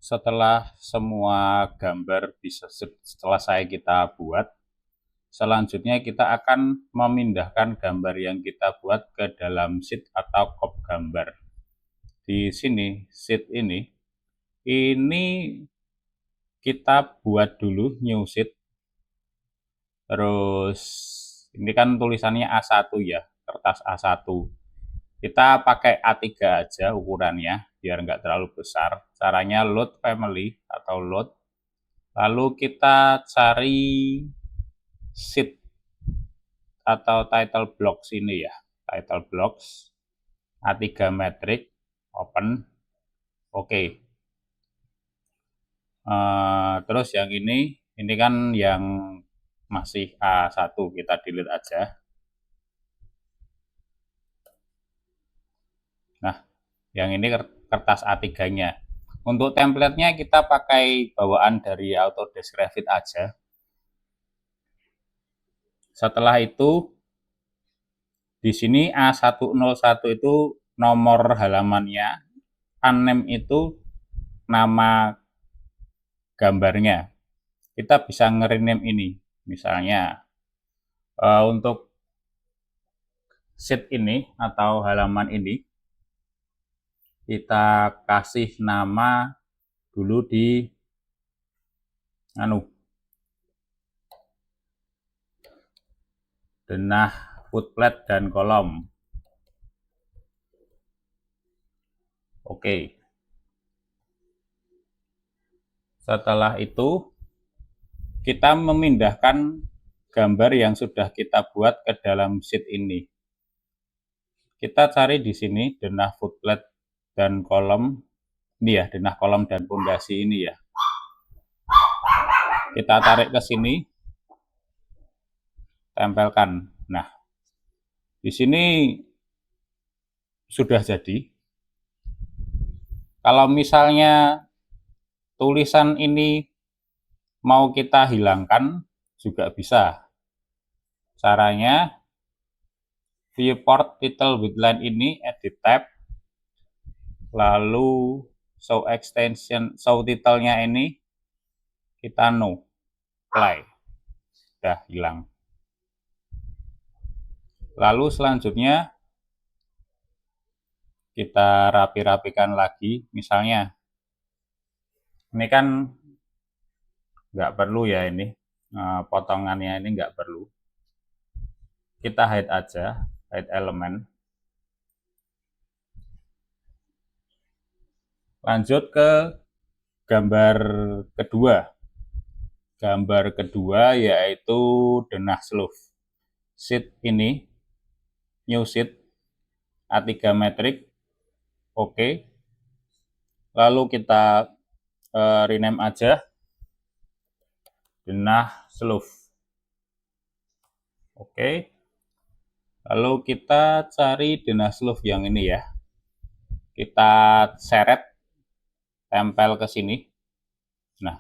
Setelah semua gambar bisa selesai kita buat, selanjutnya kita akan memindahkan gambar yang kita buat ke dalam sheet atau kop gambar. Di sini, sheet ini kita buat dulu new sheet. Terus ini kan tulisannya A1 ya, kertas A1. Kita pakai A3 aja ukurannya, biar nggak terlalu besar. Caranya load family atau load. Lalu kita cari sheet atau title blocks ini ya. Title blocks, A3 matrix, open. Oke. Terus yang ini kan yang masih A1, kita delete aja. Nah, yang ini kertas A3-nya. Untuk template-nya kita pakai bawaan dari Autodesk Revit aja. Setelah itu, di sini A101 itu nomor halamannya, unnamed itu nama gambarnya. Kita bisa nge-rename ini. Misalnya, untuk sheet ini atau halaman ini, kita kasih nama dulu di denah footplate dan kolom. Oke. Setelah itu kita memindahkan gambar yang sudah kita buat ke dalam sheet ini. Kita cari di sini denah footplate dan kolom. Ini ya, denah kolom dan pondasi ini ya. Kita tarik ke sini, tempelkan. Nah, di sini sudah jadi. Kalau misalnya tulisan ini mau kita hilangkan, juga bisa. Caranya, viewport title widthline ini, edit tab, lalu show extension, show title-nya ini, kita no, apply. Udah hilang. Lalu selanjutnya, kita rapi-rapikan lagi. Misalnya, ini kan nggak perlu ya ini, potongannya ini nggak perlu. Kita hide aja, hide element. Lanjut ke gambar kedua. Gambar kedua yaitu denah slope. Sheet ini, new sheet, A3 matrix, oke. Lalu kita rename aja, denah slope. Oke. Lalu kita cari denah slope yang ini ya. Kita seret, tempel ke sini. Nah,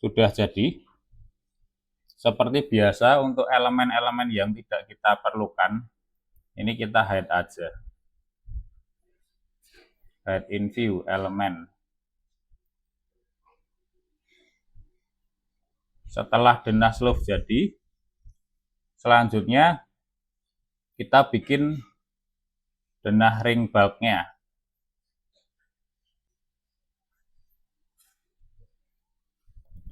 sudah jadi. Seperti biasa untuk elemen-elemen yang tidak kita perlukan, ini kita hide aja. Hide in view element. Setelah denah slope jadi, selanjutnya kita bikin denah ring bulk-nya.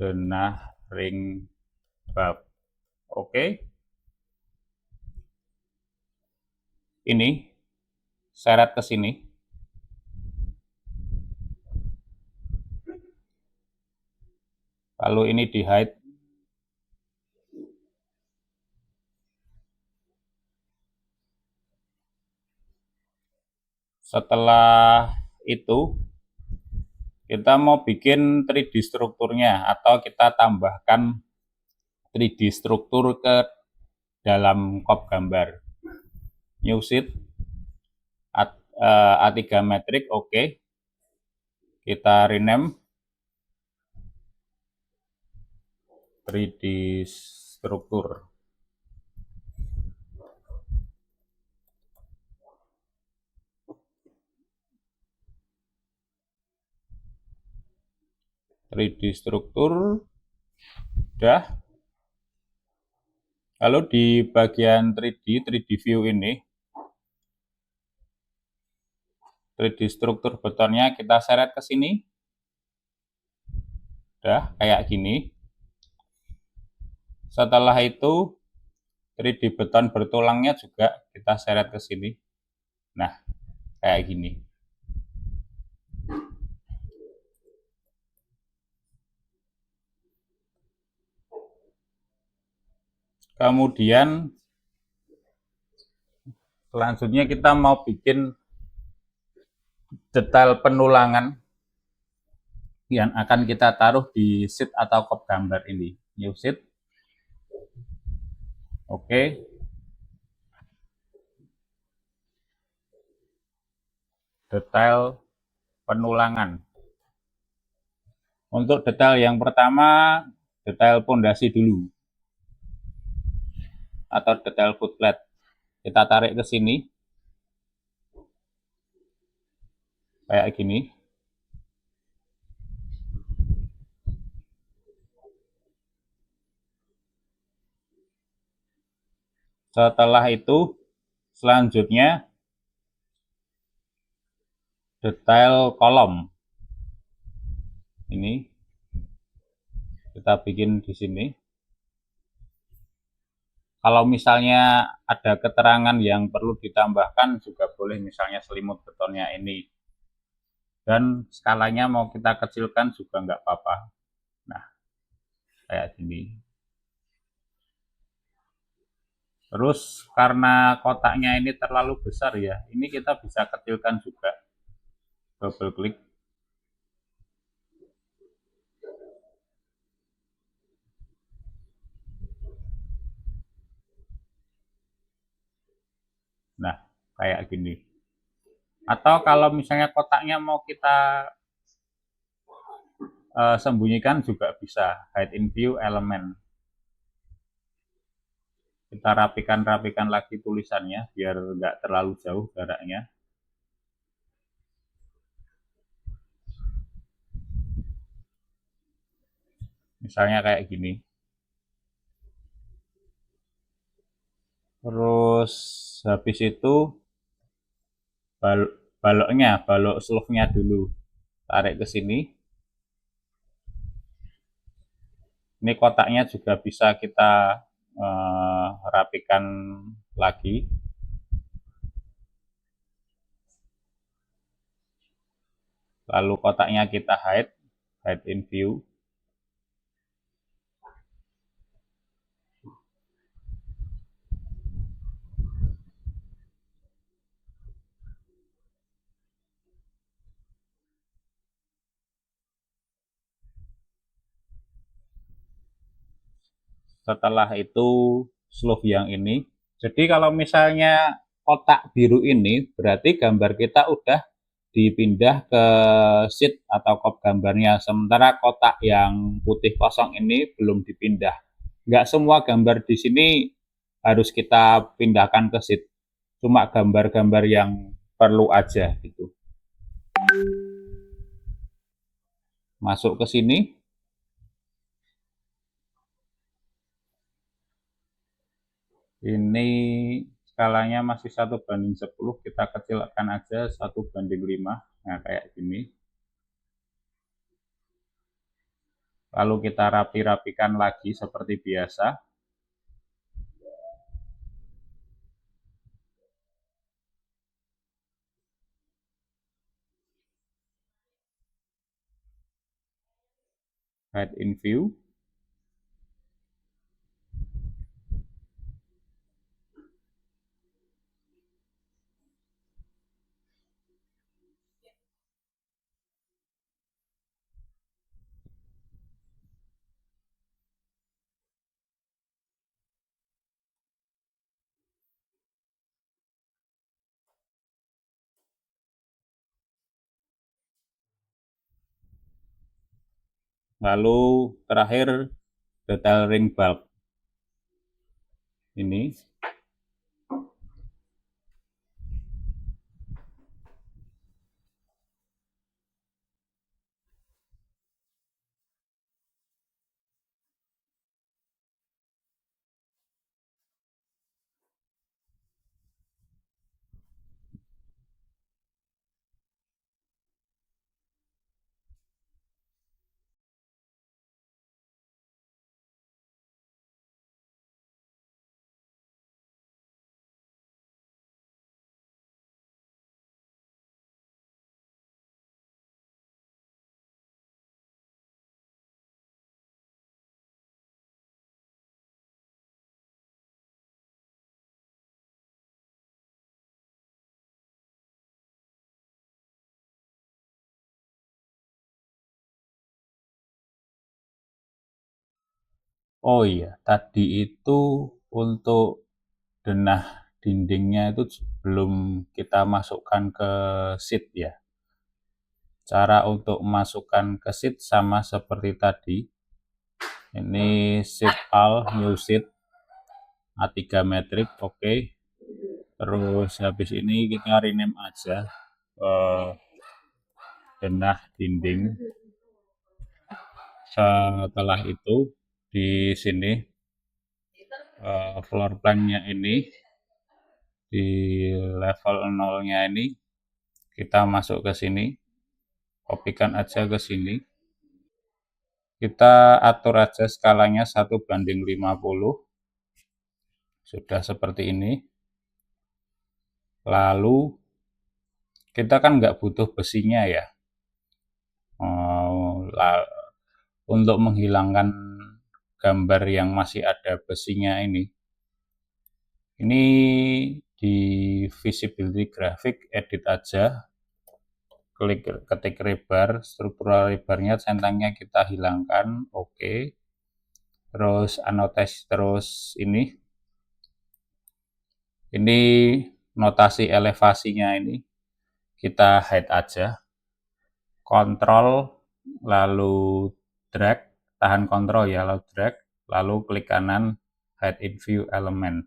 Denah ring bulk. Oke. Ini seret ke sini. Lalu ini di hide. Setelah itu kita mau bikin 3D strukturnya atau kita tambahkan 3D struktur ke dalam kop gambar. New sheet, A3 matrix, oke. Kita rename 3D struktur. 3D struktur udah. Lalu di bagian 3D view ini, 3D struktur betonnya kita seret ke sini. Udah kayak gini. Setelah itu 3D beton bertulangnya juga kita seret ke sini. Nah, kayak gini. Kemudian selanjutnya kita mau bikin detail penulangan yang akan kita taruh di sheet atau kop gambar ini. New sheet. Oke. Detail penulangan. Untuk detail yang pertama, detail pondasi dulu. Atau detail footplate. Kita tarik ke sini. Kayak gini. Setelah itu, selanjutnya detail kolom. Ini kita bikin di sini. Kalau misalnya ada keterangan yang perlu ditambahkan juga boleh, misalnya selimut betonnya ini. Dan skalanya mau kita kecilkan juga nggak apa-apa. Nah, kayak gini. Terus karena kotaknya ini terlalu besar ya, ini kita bisa kecilkan juga. Double klik. Nah, kayak gini. Atau kalau misalnya kotaknya mau kita sembunyikan juga bisa. Hide in view element. Kita rapikan lagi tulisannya biar nggak terlalu jauh jaraknya. Misalnya kayak gini. Terus habis itu balok sleeve-nya dulu. Tarik ke sini. Ini kotaknya juga bisa kita rapikan lagi. Lalu kotaknya kita hide in view. Setelah itu sleeve yang ini. Jadi kalau misalnya kotak biru ini berarti gambar kita udah dipindah ke sheet atau kop gambarnya. Sementara kotak yang putih kosong ini belum dipindah. Nggak semua gambar di sini harus kita pindahkan ke sheet. Cuma gambar-gambar yang perlu aja gitu. Masuk ke sini. Ini skalanya masih 1:10, kita kecilkan aja 1:5. Nah, kayak gini. Lalu kita rapi-rapikan lagi seperti biasa. Hide in view. Lalu terakhir detail ring bulb. Ini Oh iya, tadi itu untuk denah dindingnya itu belum kita masukkan ke sheet ya. Cara untuk masukkan ke sheet sama seperti tadi. Ini sheet all, new sheet A3 metrik, oke. Terus habis ini kita rename aja denah dinding. Setelah itu di sini floor plan-nya ini di level 0-nya ini kita masuk ke sini, kopikan aja ke sini. Kita atur aja skalanya 1:50. Sudah seperti ini. Lalu kita kan nggak butuh besinya ya. Untuk menghilangkan gambar yang masih ada besinya ini di visibility graphic edit aja, ketik rebar, struktural rebarnya, centangnya kita hilangkan, oke. Terus anotasi, terus ini notasi elevasinya ini kita hide aja, kontrol lalu drag, tahan kontrol ya, lalu drag, lalu klik kanan hide in view element.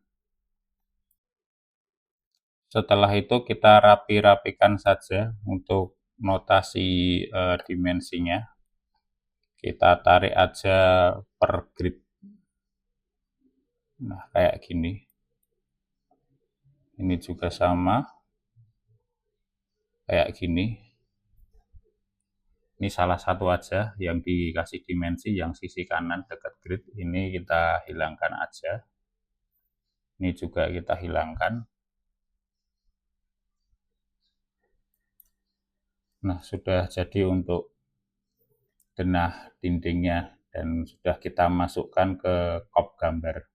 Setelah itu kita rapi-rapikan saja untuk notasi dimensinya. Kita tarik aja per grid. Nah, kayak gini. Ini juga sama. Kayak gini. Ini salah satu aja yang dikasih dimensi, yang sisi kanan dekat grid. Ini kita hilangkan aja. Ini juga kita hilangkan. Nah, sudah jadi untuk denah dindingnya dan sudah kita masukkan ke kop gambar.